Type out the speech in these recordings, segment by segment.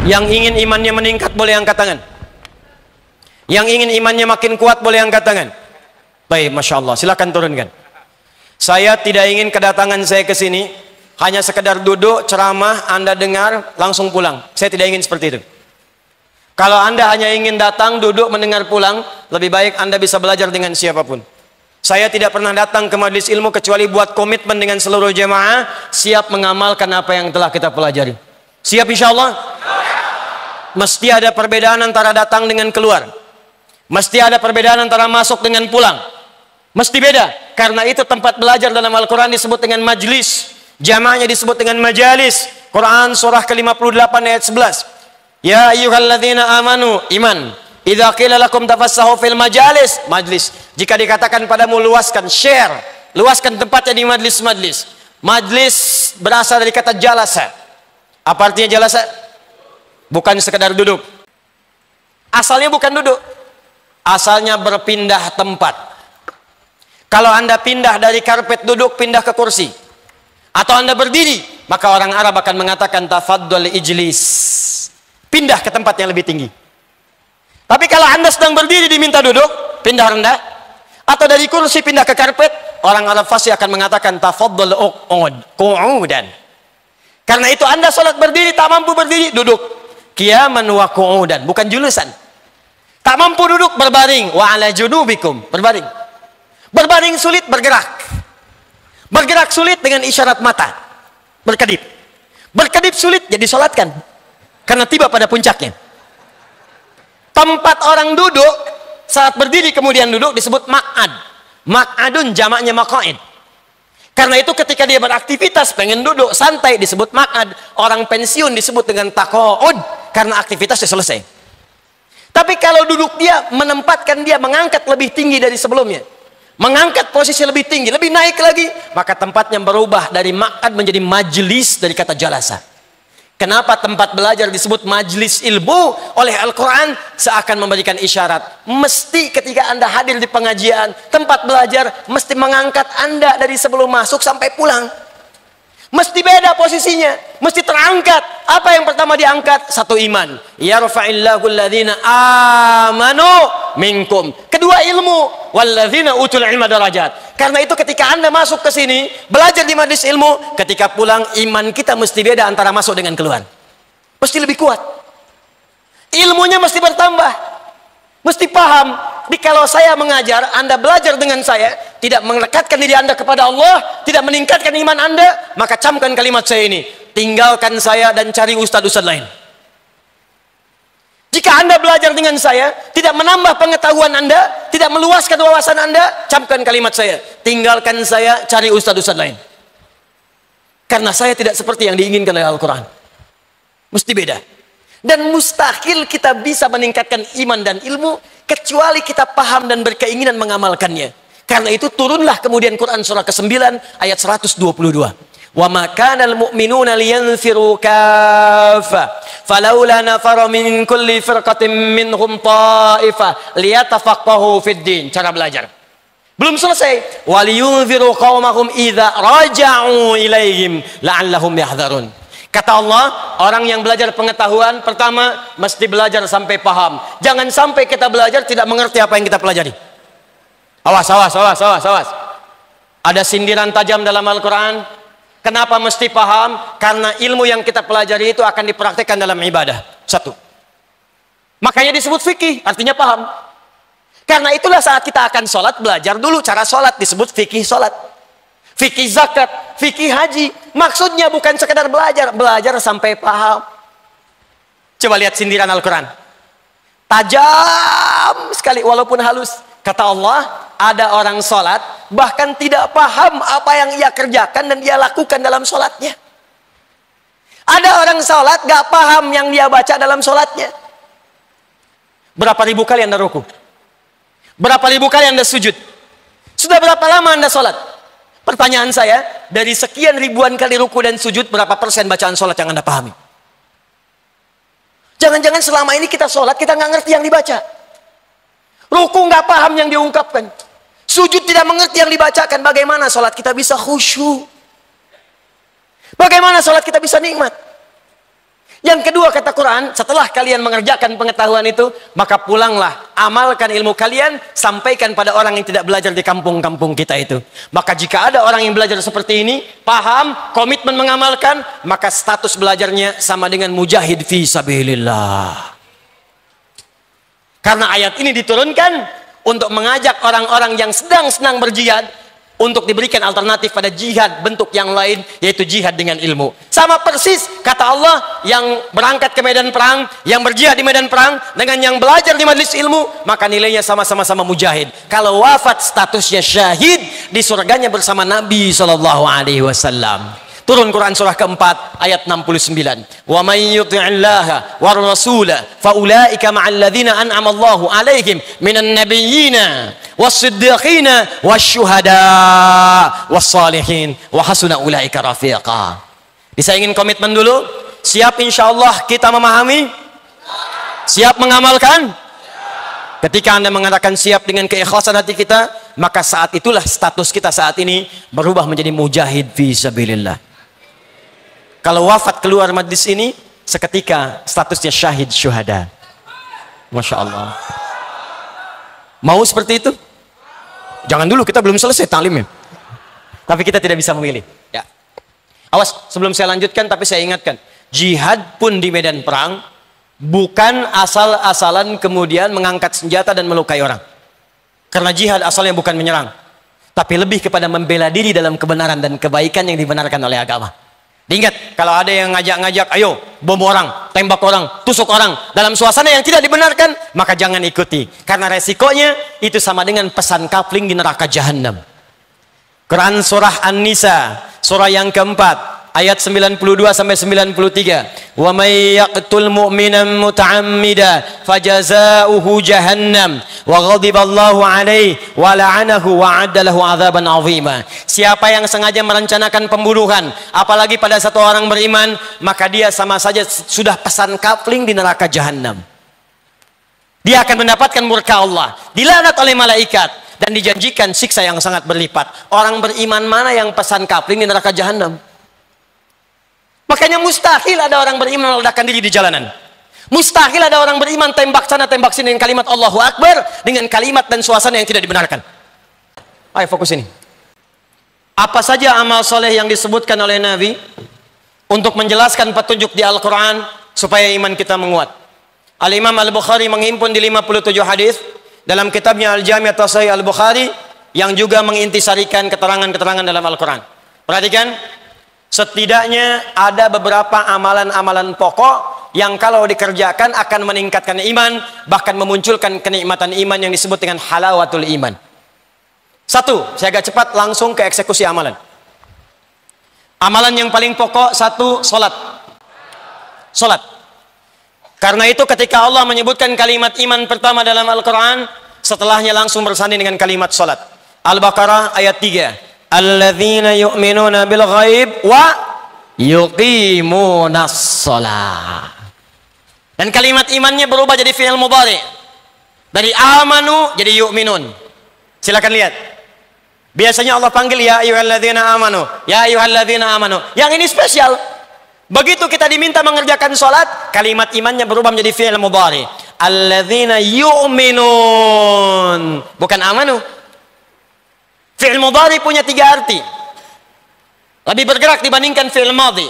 Yang ingin imannya meningkat boleh angkat tangan. Yang ingin imannya makin kuat boleh angkat tangan. Baik, Masya Allah, silakan turunkan. Saya tidak ingin kedatangan saya ke sini hanya sekedar duduk, ceramah, Anda dengar, langsung pulang. Saya tidak ingin seperti itu. Kalau Anda hanya ingin datang, duduk, mendengar, pulang, lebih baik Anda bisa belajar dengan siapapun. Saya tidak pernah datang ke majelis ilmu kecuali buat komitmen dengan seluruh jemaah, siap mengamalkan apa yang telah kita pelajari. Siap insya Allah? Mesti ada perbedaan antara datang dengan keluar. Mesti ada perbedaan antara masuk dengan pulang. Mesti beda. Karena itu tempat belajar dalam Al-Quran disebut dengan majlis. Jamaahnya disebut dengan majalis. Quran surah ke-58 ayat 11. Ya ayyuhalladzina amanu, iman. Idza qila lakum tafassahu fil majalis, majlis. Jika dikatakan padamu luaskan, share, luaskan tempatnya di majlis-majlis. Majlis berasal dari kata jalasa. Apa artinya jalasa? Bukan sekedar duduk. Asalnya bukan duduk. Asalnya berpindah tempat. Kalau Anda pindah dari karpet duduk, pindah ke kursi. Atau Anda berdiri, maka orang Arab akan mengatakan tafaddal ijlis. Pindah ke tempat yang lebih tinggi. Tapi kalau Anda sedang berdiri diminta duduk, pindah rendah. Atau dari kursi pindah ke karpet, orang Arab fasih akan mengatakan tafaddal qu'udan. Karena itu Anda sholat berdiri, tak mampu berdiri, duduk. Qiyaman wa qu'udan, bukan julusan. Tak mampu duduk, berbaring. Wa ala junubikum, berbaring. Berbaring sulit, bergerak. Bergerak sulit dengan isyarat mata. Berkedip. Berkedip sulit, jadi sholatkan. Karena tiba pada puncaknya. Tempat orang duduk, saat berdiri kemudian duduk, disebut maq'ad. Maq'adun jamaknya maq'id. Karena itu ketika dia beraktivitas, pengen duduk, santai, disebut maq'ad. Orang pensiun disebut dengan taqa'ud. Karena aktivitasnya selesai. Tapi kalau duduk dia, menempatkan dia, mengangkat lebih tinggi dari sebelumnya. Mengangkat posisi lebih tinggi, lebih naik lagi. Maka tempatnya berubah dari maq'ad menjadi majlis dari kata jalasa. Kenapa tempat belajar disebut majlis ilmu oleh Al-Quran? Seakan memberikan isyarat. Mesti ketika Anda hadir di pengajian, tempat belajar, mesti mengangkat Anda dari sebelum masuk sampai pulang. Mesti beda posisinya. Mesti terangkat. Apa yang pertama diangkat? Satu, iman. Yarfa'illahu alladhina amanu minkum. Kedua, ilmu. Walladzina utul ilma darajat. Karena itu ketika Anda masuk ke sini, belajar di majlis ilmu, ketika pulang, iman kita mesti beda antara masuk dengan keluar. Mesti lebih kuat. Ilmunya mesti bertambah. Mesti paham. Jadi kalau saya mengajar, Anda belajar dengan saya, tidak mendekatkan diri Anda kepada Allah, tidak meningkatkan iman Anda, maka camkan kalimat saya ini. Tinggalkan saya dan cari ustadz-ustadz lain. Jika Anda belajar dengan saya, tidak menambah pengetahuan Anda, tidak meluaskan wawasan Anda, camkan kalimat saya. Tinggalkan saya, cari ustadz-ustadz lain. Karena saya tidak seperti yang diinginkan oleh Al-Quran. Mesti beda. Dan mustahil kita bisa meningkatkan iman dan ilmu kecuali kita paham dan berkeinginan mengamalkannya. Karena itu turunlah kemudian Quran surah ke-9 ayat 122. Wa ma kana al-mu'minuna liyanfiru kaffa falawla nafara min kulli firqatin minhum ta'ifah liyatafaqahu fid din. Cara belajar. Belum selesai. Waliyunziru qaumahum idza raja'u ilaihim la'allahum yahdharun. Kata Allah, orang yang belajar pengetahuan pertama mesti belajar sampai paham. Jangan sampai kita belajar tidak mengerti apa yang kita pelajari. Awas. Ada sindiran tajam dalam Al-Quran. Kenapa mesti paham? Karena ilmu yang kita pelajari itu akan dipraktikkan dalam ibadah. Satu. Makanya disebut fikih, artinya paham. Karena itulah saat kita akan sholat, belajar dulu cara sholat, disebut fikih sholat. Fikih zakat, fikih haji. Maksudnya bukan sekedar belajar, belajar sampai paham. Coba lihat sindiran Al-Quran. Tajam sekali walaupun halus. Kata Allah, ada orang sholat bahkan tidak paham apa yang ia kerjakan dan dia lakukan dalam sholatnya. Ada orang sholat gak paham yang dia baca dalam sholatnya. Berapa ribu kali Anda ruku? Berapa ribu kali Anda sujud? Sudah berapa lama Anda sholat? Pertanyaan saya, dari sekian ribuan kali ruku dan sujud, berapa persen bacaan sholat yang Anda pahami? Jangan-jangan selama ini kita sholat, kita nggak ngerti yang dibaca. Ruku nggak paham yang diungkapkan. Sujud tidak mengerti yang dibacakan. Bagaimana sholat kita bisa khusyuk? Bagaimana sholat kita bisa nikmat? Yang kedua kata Quran, setelah kalian mengerjakan pengetahuan itu, maka pulanglah, amalkan ilmu kalian, sampaikan pada orang yang tidak belajar di kampung-kampung kita itu. Maka jika ada orang yang belajar seperti ini, paham, komitmen mengamalkan, maka status belajarnya sama dengan mujahid fi sabilillah. Karena ayat ini diturunkan untuk mengajak orang-orang yang sedang senang berjihad untuk diberikan alternatif pada jihad bentuk yang lain, yaitu jihad dengan ilmu. Sama persis kata Allah, yang berangkat ke medan perang, yang berjihad di medan perang dengan yang belajar di majelis ilmu, maka nilainya sama-sama mujahid. Kalau wafat statusnya syahid di surganya bersama Nabi SAW. Turun Quran surah keempat ayat 69. Wa may yuti'illaha war rasula fa ulaika ma'al ladzina an'ama Allahu 'alaihim minan nabiyyina was-siddiqina wasyuhada was-salihin wa hasuna ulaika rafiqa. Disaingin komitmen dulu. Siap insyaallah kita memahami? Siap mengamalkan? Ketika Anda mengatakan siap dengan keikhlasan hati kita, maka saat itulah status kita saat ini berubah menjadi mujahid fi sabilillah. Kalau wafat keluar majlis ini, seketika statusnya syahid syuhada. Masya Allah. Mau seperti itu? Jangan dulu, kita belum selesai taklimnya. Tapi kita tidak bisa memilih. Ya. Awas, sebelum saya lanjutkan, tapi saya ingatkan. Jihad pun di medan perang, bukan asal-asalan kemudian mengangkat senjata dan melukai orang. Karena jihad asalnya bukan menyerang, tapi lebih kepada membela diri dalam kebenaran dan kebaikan yang dibenarkan oleh agama. Diingat, kalau ada yang ngajak-ngajak, ayo bom orang, tembak orang, tusuk orang dalam suasana yang tidak dibenarkan, maka jangan ikuti. Karena resikonya itu sama dengan pesan kapling di neraka jahanam. Quran surah An-Nisa, surah yang keempat, ayat 92 sampai 93. Wa may yaqtul mu'minan muta'ammida fajazauhu jahannam wa ghadiballahu alaihi wa la'anahu wa 'adda lahu 'adzaban 'azima. Siapa yang sengaja merencanakan pembunuhan apalagi pada satu orang beriman, maka dia sama saja sudah pesan kapling di neraka jahanam. Dia akan mendapatkan murka Allah, dilaknat oleh malaikat, dan dijanjikan siksa yang sangat berlipat. Orang beriman mana yang pesan kapling di neraka jahanam? Makanya mustahil ada orang beriman meledakkan diri di jalanan. Mustahil ada orang beriman tembak sana tembak sini dengan kalimat Allahu Akbar, dengan kalimat dan suasana yang tidak dibenarkan. Ayo fokus ini. Apa saja amal soleh yang disebutkan oleh Nabi untuk menjelaskan petunjuk di Al-Quran supaya iman kita menguat. Al-Imam Al-Bukhari menghimpun di 57 hadis dalam kitabnya Al-Jami' At-Sahih Al-Bukhari, yang juga mengintisarikan keterangan-keterangan dalam Al-Quran. Perhatikan, setidaknya ada beberapa amalan-amalan pokok yang kalau dikerjakan akan meningkatkan iman, bahkan memunculkan kenikmatan iman yang disebut dengan halawatul iman. Satu, saya agak cepat langsung ke eksekusi amalan. Amalan yang paling pokok, satu, salat. Salat. Karena itu ketika Allah menyebutkan kalimat iman pertama dalam Al-Quran, setelahnya langsung bersanding dengan kalimat salat. Al-Baqarah ayat 3. Alladzina yu'minuna bil ghaib wa yuqimunas shalah. Dan kalimat imannya berubah jadi fi'il mudhari. Dari amanu jadi yu'minun. Silakan lihat. Biasanya Allah panggil ya ayyuhalladzina amanu, ya ayyuhalladzina amanu. Yang ini spesial. Begitu kita diminta mengerjakan salat, kalimat imannya berubah menjadi fi'il mudhari. Alladzina yu'minun, bukan amanu. Fi'il mudhari punya 3 arti. Lebih bergerak dibandingkan fi'il madhi.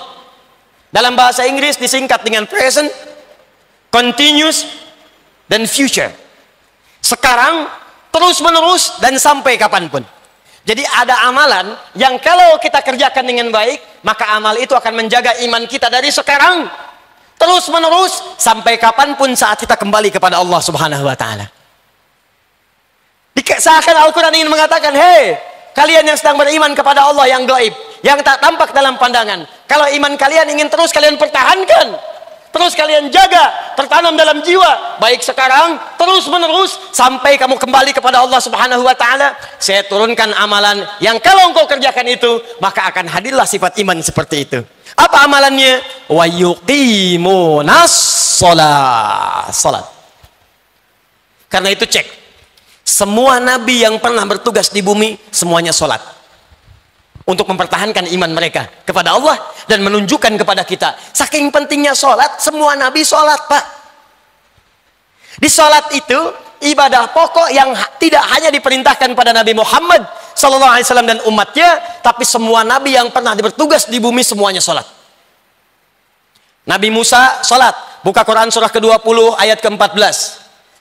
Dalam bahasa Inggris disingkat dengan present, continuous, dan future. Sekarang, terus menerus, dan sampai kapanpun. Jadi ada amalan yang kalau kita kerjakan dengan baik, maka amal itu akan menjaga iman kita dari sekarang terus menerus sampai kapanpun saat kita kembali kepada Allah Subhanahu wa taala. Seakan Al-Quran ingin mengatakan, hei kalian yang sedang beriman kepada Allah yang gaib, yang tak tampak dalam pandangan, kalau iman kalian ingin terus kalian pertahankan, terus kalian jaga, tertanam dalam jiwa, baik sekarang, terus menerus, sampai kamu kembali kepada Allah Subhanahu wa ta'ala, saya turunkan amalan yang kalau engkau kerjakan itu, maka akan hadirlah sifat iman seperti itu. Apa amalannya? Wa yuqimunas shalah. Salat. Karena itu cek. Semua nabi yang pernah bertugas di bumi, semuanya salat. untuk mempertahankan iman mereka kepada Allah dan menunjukkan kepada kita saking pentingnya sholat. Semua nabi sholat, Pak. Di sholat itu ibadah pokok yang tidak hanya diperintahkan pada Nabi Muhammad SAW dan umatnya, tapi semua nabi yang pernah bertugas di bumi semuanya sholat. Nabi Musa sholat, buka Quran surah ke-20 ayat ke-14.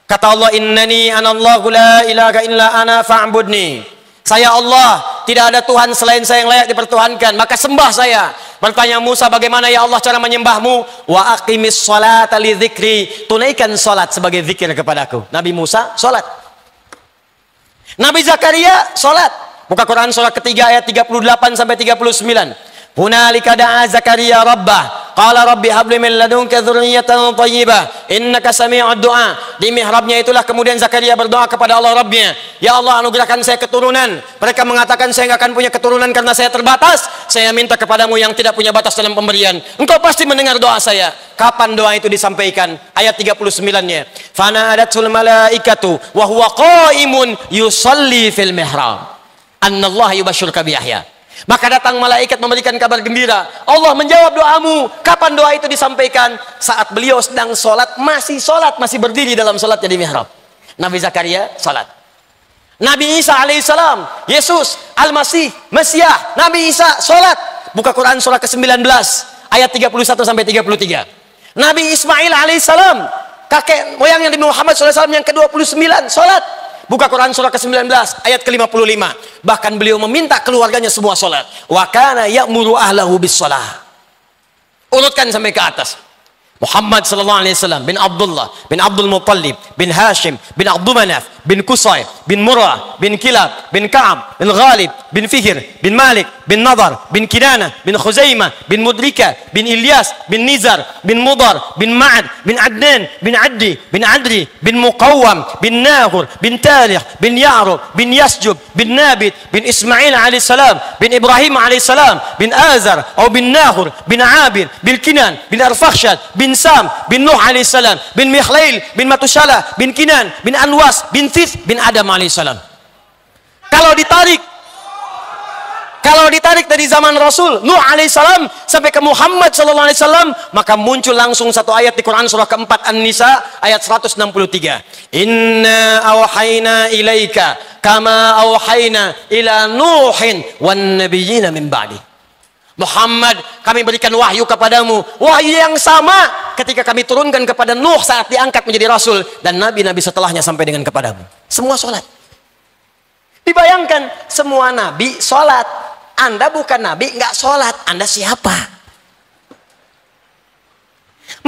Kata Allah, innani anallahu la ilaha illa ana fa'budni. Saya Allah, tidak ada Tuhan selain saya yang layak dipertuhankan, maka sembah saya. Bertanya Musa, bagaimana ya Allah cara menyembahmu? Wa aqimis sholata li dzikri. Tunaikan salat sebagai zikir kepadaku. Nabi Musa salat. Nabi Zakaria salat. Buka Quran surah ketiga ayat 38 sampai 39. Hunalika da'a Zakaria rabbah qala rabbi habli min ladunka dzurriyyatan thayyibah innaka sami'ud du'a. Di mihrabnya itulah kemudian Zakaria berdoa kepada Allah Rabbnya, ya Allah anugerahkan saya keturunan. Mereka mengatakan saya nggak akan punya keturunan karena saya terbatas. Saya minta kepadamu yang tidak punya batas dalam pemberian, engkau pasti mendengar doa saya. Kapan doa itu disampaikan? Ayat 39-nya, fana'adatul malaikatu wa huwa qa'imun yusalli fil mihrab annallaha yubashshiruka bi Yahya. Maka datang malaikat memberikan kabar gembira. Allah menjawab doamu. Kapan doa itu disampaikan? Saat beliau sedang sholat, masih berdiri dalam sholatnya di mihrab. Nabi Zakaria sholat. Nabi Isa alaihissalam, Yesus Al-Masih, Mesiah, Nabi Isa sholat. Buka Quran surah ke-19 ayat 31 sampai 33. Nabi Ismail alaihissalam, kakek moyang yang Nabi Muhammad SAW yang ke-29 sholat. Buka Quran surah ke-19 ayat ke-55. Bahkan beliau meminta keluarganya semua sholat. Wa kana ya'muru ahlahu bis shalah. Urutkan sampai ke atas. Muhammad sallallahu alaihi wasallam bin Abdullah bin Abdul Muttalib bin Hashim bin Abdul Manaf bin Qusay bin Murrah bin Kilab bin Ka'ab bin Ghalib bin Fihr bin Malik bin Nadar bin Kinana bin Khuzaimah bin Mudrika bin Ilyas bin Nizar bin Mudar bin Ma'ad bin Adnan bin Addi bin Adri bin Muqawwam bin Nahur bin Talih bin Ya'rub bin Yasjub bin Nabit bin Ismail alaihissalam bin Ibrahim alaihissalam bin Azar atau bin Nahur bin Abir bin Kinan bin Arfakhshad bin Sam bin Nuh alaihissalam bin Mikhlail bin Matushalah bin Kinan bin Anwas bin Thith bin Adam alaihissalam. Kalau ditarik dari zaman Rasul Nuh alaihissalam sampai ke Muhammad sallallahu alaihi wasallam, maka muncul langsung satu ayat di Quran surah keempat An-Nisa ayat 163. Inna awhayna ilaika kama awhayna ila Nuhin wan nabiyyina min ba'di. Muhammad, kami berikan wahyu kepadamu, wahyu yang sama ketika kami turunkan kepada Nuh saat diangkat menjadi Rasul, dan nabi-nabi setelahnya sampai dengan kepadamu. Semua sholat. Dibayangkan, semua nabi sholat. Anda bukan nabi, nggak sholat. Anda siapa?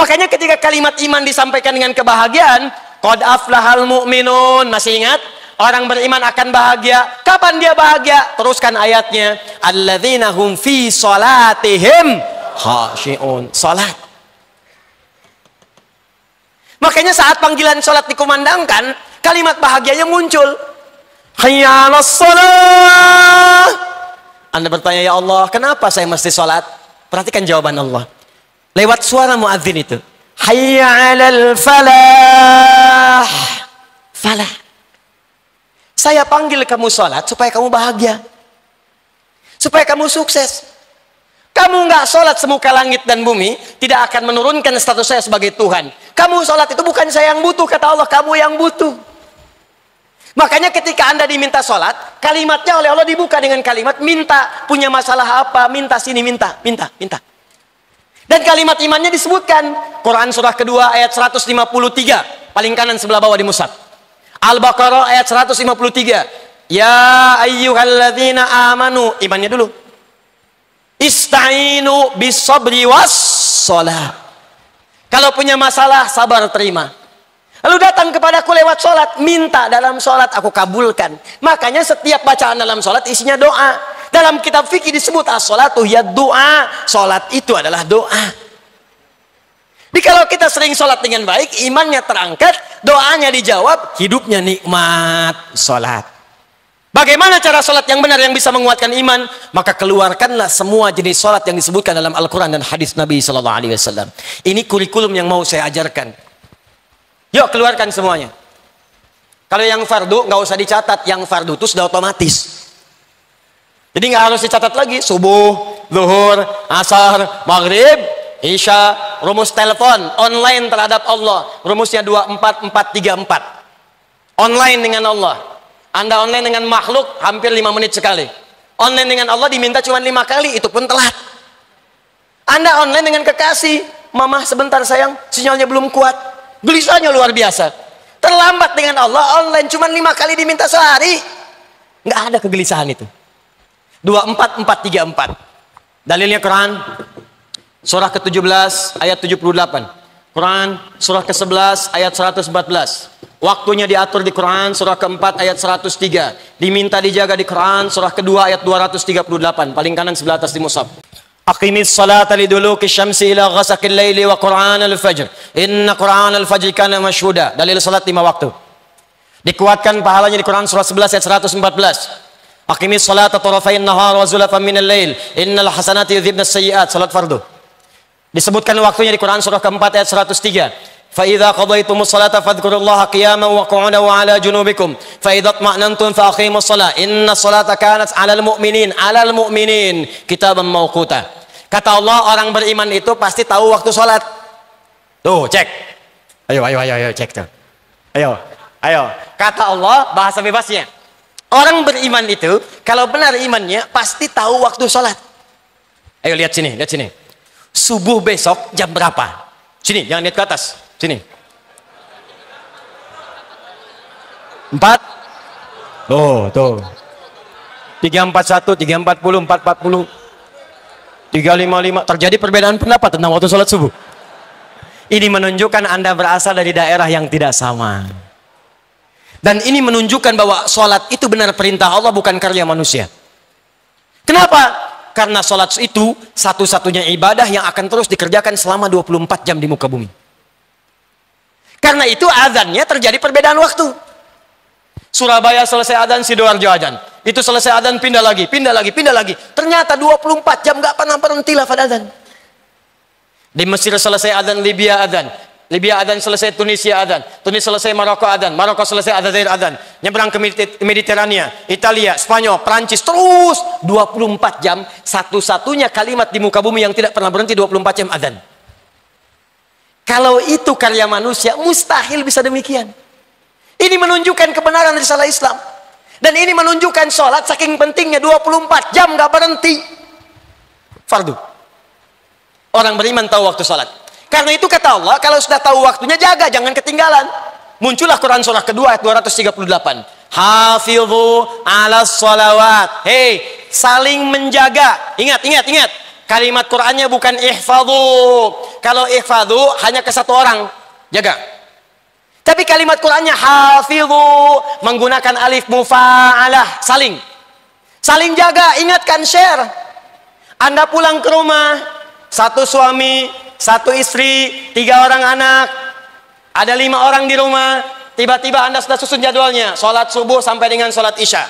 Makanya ketika kalimat iman disampaikan dengan kebahagiaan, qad aflahal mu'minun, masih ingat? Orang beriman akan bahagia. Kapan dia bahagia? Teruskan ayatnya. Alladzina hum fi salatihim khashi'un. Salat. Makanya saat panggilan salat dikumandangkan, kalimat bahagianya muncul. Hayya 'alas shalah. Anda bertanya, ya Allah, kenapa saya mesti salat? Perhatikan jawaban Allah. Lewat suara muadzin itu. Hayya 'alal falah. Falah. Saya panggil kamu sholat supaya kamu bahagia. Supaya kamu sukses. Kamu nggak sholat semuka langit dan bumi, tidak akan menurunkan status saya sebagai Tuhan. Kamu sholat itu bukan saya yang butuh, kata Allah, kamu yang butuh. Makanya ketika Anda diminta sholat, kalimatnya oleh Allah dibuka dengan kalimat minta. Punya masalah apa? Minta sini, minta. Dan kalimat imannya disebutkan. Quran surah kedua ayat 153. Paling kanan sebelah bawah di mushaf. Al-Baqarah ayat 153. Ya ayyuhalladzina amanu. Imannya dulu. Ista'inu bisabri was-sholah. Kalau punya masalah, sabar terima. Lalu datang kepadaku lewat sholat. Minta dalam sholat, aku kabulkan. Makanya setiap bacaan dalam sholat isinya doa. Dalam kitab fikih disebut as-sholatu ya doa. Sholat itu adalah doa. Jadi kalau kita sering sholat dengan baik, imannya terangkat, doanya dijawab, hidupnya nikmat sholat. Bagaimana cara sholat yang benar yang bisa menguatkan iman? Maka keluarkanlah semua jenis sholat yang disebutkan dalam Al-Quran dan hadis Nabi SAW. Ini kurikulum yang mau saya ajarkan. Yuk keluarkan semuanya. Kalau yang fardu nggak usah dicatat, yang fardu itu sudah otomatis. Jadi nggak harus dicatat lagi. Subuh, zuhur, asar, maghrib, isya. Rumus telepon online terhadap Allah. Rumusnya 24434. Online dengan Allah. Anda online dengan makhluk hampir 5 menit sekali. Online dengan Allah diminta cuma 5 kali, itu pun telat. Anda online dengan kekasih, mama sebentar sayang, sinyalnya belum kuat. Gelisahnya luar biasa. Terlambat dengan Allah, online cuma 5 kali diminta sehari. Nggak ada kegelisahan itu. 24434. Dalilnya Quran surah ke-17 ayat 78. Quran surah ke-11 ayat 114. Waktunya diatur di Quran surah ke-4 ayat 103. Diminta dijaga di Quran surah ke-2 ayat 238. Paling kanan sebelah atas di mushaf. Aqimis salata liduluki syamsi ila ghasaqil laili wa Qur'an al-fajr. Inna Qur'an al-fajr kana mashhuda. Dalil salat 5 waktu. Dikuatkan pahalanya di Quran surah 11 ayat 114. Aqimis salata tarafain nahar wa zulafan minal lail. Innal hasanati yudhibna as-sayyi'at. Salat fardu. Disebutkan waktunya di Quran surah ke-4 ayat 103. Fa idza qadaytumus salata fadhkurullaha qiyaman wa qu'udan wa 'ala junubikum. Fa idza tma'nantum fa aqimus salat. Innas salata kanat 'alal mu'minin kitaban mawquta. Kata Allah, orang beriman itu pasti tahu waktu salat. Tuh, cek. Ayo cek tuh. Ayo. Kata Allah, bahasa bebasnya. Orang beriman itu kalau benar imannya pasti tahu waktu salat. Ayo lihat sini. Subuh besok jam berapa? Sini, jangan lihat ke atas. Sini. 4. Tuh. 341, 340, 440, 355. Terjadi perbedaan pendapat tentang waktu sholat subuh. Ini menunjukkan Anda berasal dari daerah yang tidak sama. Dan ini menunjukkan bahwa sholat itu benar perintah Allah, bukan karya manusia. Kenapa? Karena sholat itu satu-satunya ibadah yang akan terus dikerjakan selama 24 jam di muka bumi. Karena itu azannya terjadi perbedaan waktu. Surabaya selesai azan, Sidoarjo azan. Itu selesai azan, pindah lagi. Ternyata 24 jam gak pernah berhenti lafaz azan. Di Mesir selesai azan, Libya azan. Libya azan selesai, Tunisia azan. Tunis selesai, Maroko azan. Maroko selesai, Aljazair azan. Nyebrang ke Mediterania, Italia, Spanyol, Prancis, terus 24 jam. Satu-satunya kalimat di muka bumi yang tidak pernah berhenti 24 jam azan. Kalau itu karya manusia, mustahil bisa demikian. Ini menunjukkan kebenaran risalah Islam. Dan ini menunjukkan sholat saking pentingnya 24 jam gak berhenti. Fardu. Orang beriman tahu waktu sholat. Karena itu kata Allah, kalau sudah tahu waktunya jaga, jangan ketinggalan. Muncullah Quran surah kedua ayat 238. Hafidhu ala sholawat. Hei, saling menjaga. Ingat. Kalimat Qurannya bukan ihfadhu. Kalau ihfadhu hanya ke satu orang, jaga. Tapi kalimat Qurannya hafidhu, menggunakan alif mufa'alah, saling jaga, ingatkan, share. Anda pulang ke rumah, satu suami, satu istri, 3 orang anak, ada 5 orang di rumah. Tiba-tiba Anda sudah susun jadwalnya, sholat subuh sampai dengan sholat isya.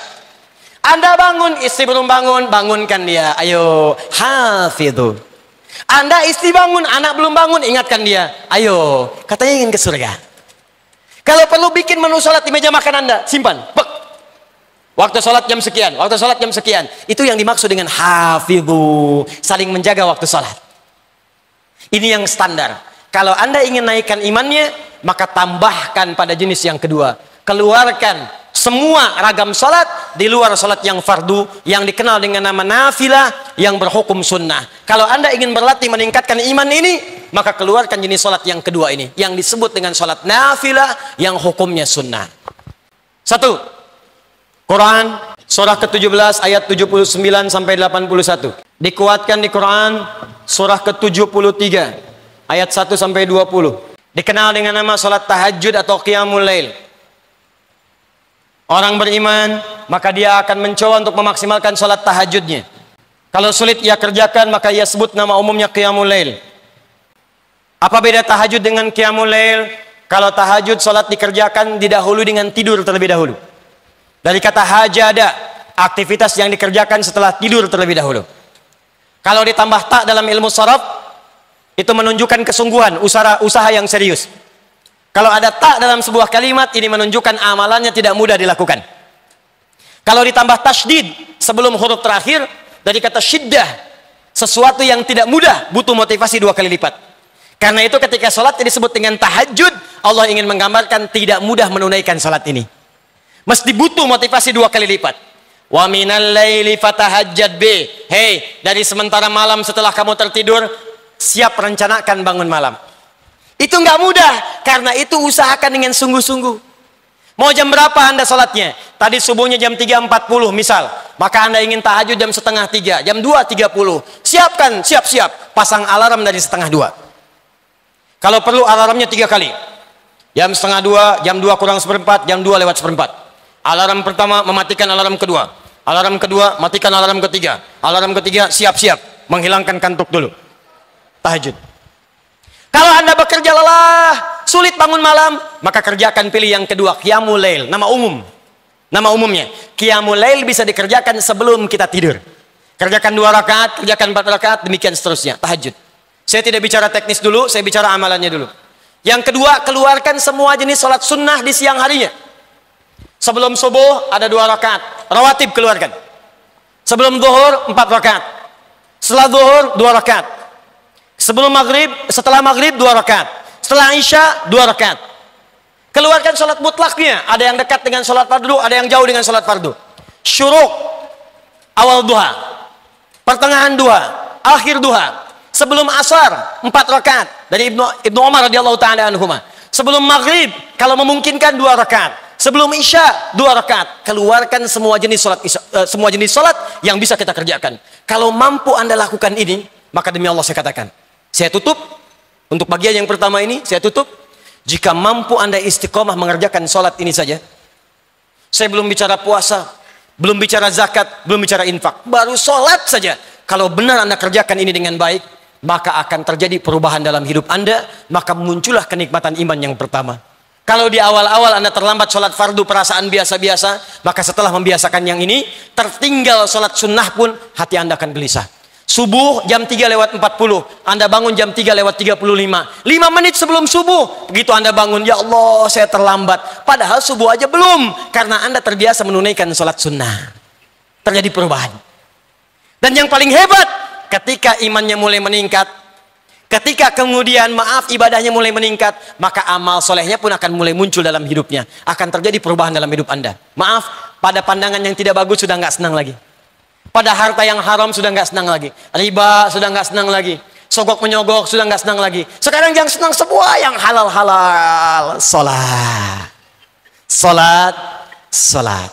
Anda bangun, istri belum bangun, bangunkan dia. Ayo, hafidhu. Anda istri bangun, anak belum bangun, ingatkan dia. Ayo, katanya ingin ke surga. Kalau perlu bikin menu sholat di meja makan Anda, simpan. Bek. Waktu sholat jam sekian. Itu yang dimaksud dengan hafidhu, saling menjaga waktu sholat. Ini yang standar. Kalau Anda ingin naikkan imannya, maka tambahkan pada jenis yang kedua. Keluarkan semua ragam sholat di luar sholat yang fardu, yang dikenal dengan nama nafilah, yang berhukum sunnah. Kalau Anda ingin berlatih meningkatkan iman ini, maka keluarkan jenis sholat yang kedua ini, yang disebut dengan sholat nafilah, yang hukumnya sunnah. 1. Quran surah ke-17 ayat 79 sampai 81. Dikuatkan di Quran surah ke-73 ayat 1 sampai 20. Dikenal dengan nama sholat tahajud atau qiyamul lail. Orang beriman, maka dia akan mencoba untuk memaksimalkan sholat tahajudnya. Kalau sulit ia kerjakan, maka ia sebut nama umumnya qiyamul lail. Apa beda tahajud dengan qiyamul lail? Kalau tahajud, sholat dikerjakan didahului dengan tidur terlebih dahulu. Dari kata hajada, aktivitas yang dikerjakan setelah tidur terlebih dahulu. Kalau ditambah tak dalam ilmu sharaf, itu menunjukkan kesungguhan, usaha yang serius. Kalau ada tak dalam sebuah kalimat, ini menunjukkan amalannya tidak mudah dilakukan. Kalau ditambah tasydid, sebelum huruf terakhir dari kata syiddah. Sesuatu yang tidak mudah butuh motivasi 2 kali lipat. Karena itu ketika sholat disebut dengan tahajud, Allah ingin menggambarkan tidak mudah menunaikan sholat ini. Mesti butuh motivasi 2 kali lipat. Wa minal laili fatahajjad bi. Hei, dari sementara malam setelah kamu tertidur, siap rencanakan bangun malam. Itu nggak mudah, karena itu usahakan dengan sungguh-sungguh. Mau jam berapa Anda sholatnya? Tadi subuhnya jam 3.40 misal. Maka Anda ingin tahajud jam setengah 3, jam 2.30. Siapkan, siap-siap. Pasang alarm dari setengah 2. Kalau perlu alarmnya 3 kali. Jam setengah 2, jam 2 kurang seperempat, jam 2 lewat seperempat. Alarm pertama mematikan alarm kedua. Alarm kedua matikan alarm ketiga. Alarm ketiga siap-siap. Menghilangkan kantuk dulu. Tahajud. Kalau Anda bekerja lelah, sulit bangun malam, maka kerjakan pilih yang kedua, qiyamul lail, nama umum. Nama umumnya, qiyamul lail bisa dikerjakan sebelum kita tidur. Kerjakan 2 rakaat, kerjakan 4 rakaat, demikian seterusnya, tahajud. Saya tidak bicara teknis dulu, saya bicara amalannya dulu. Yang kedua, keluarkan semua jenis sholat sunnah di siang harinya. Sebelum subuh ada 2 rakaat, rawatib keluarkan. Sebelum zuhur 4 rakaat. Setelah zuhur 2 rakaat. Sebelum maghrib, setelah maghrib 2 rakaat. Setelah isya 2 rakaat. Keluarkan sholat mutlaknya. Ada yang dekat dengan sholat fardu, ada yang jauh dengan sholat fardu. Syuruk, awal duha, pertengahan duha, akhir duha. Sebelum asar 4 rakaat dari Ibnu Umar radhiyallahu taala anhuma. Sebelum maghrib kalau memungkinkan 2 rakaat. Sebelum isya 2 rakaat. Keluarkan semua jenis sholat yang bisa kita kerjakan. Kalau mampu Anda lakukan ini, maka demi Allah saya katakan, saya tutup untuk bagian yang pertama ini, saya tutup. Jika mampu Anda istiqomah mengerjakan sholat ini saja, saya belum bicara puasa, belum bicara zakat, belum bicara infak, baru sholat saja. Kalau benar Anda kerjakan ini dengan baik, maka akan terjadi perubahan dalam hidup Anda, maka muncullah kenikmatan iman yang pertama. Kalau di awal-awal Anda terlambat sholat fardu perasaan biasa-biasa, maka setelah membiasakan yang ini, tertinggal sholat sunnah pun hati Anda akan gelisah. Subuh jam 3 lewat 40, Anda bangun jam 3 lewat 35. 5 menit sebelum subuh, begitu Anda bangun, ya Allah saya terlambat. Padahal subuh aja belum, karena Anda terbiasa menunaikan sholat sunnah. Terjadi perubahan. Dan yang paling hebat, ketika imannya mulai meningkat, ketika kemudian ibadahnya mulai meningkat, maka amal solehnya pun akan mulai muncul dalam hidupnya. Akan terjadi perubahan dalam hidup Anda. Maaf, pada pandangan yang tidak bagus sudah nggak senang lagi. Pada harta yang haram sudah nggak senang lagi. Riba sudah nggak senang lagi. Sogok menyogok sudah nggak senang lagi. Sekarang yang senang semua yang halal-halal. Salat. Salat. Salat.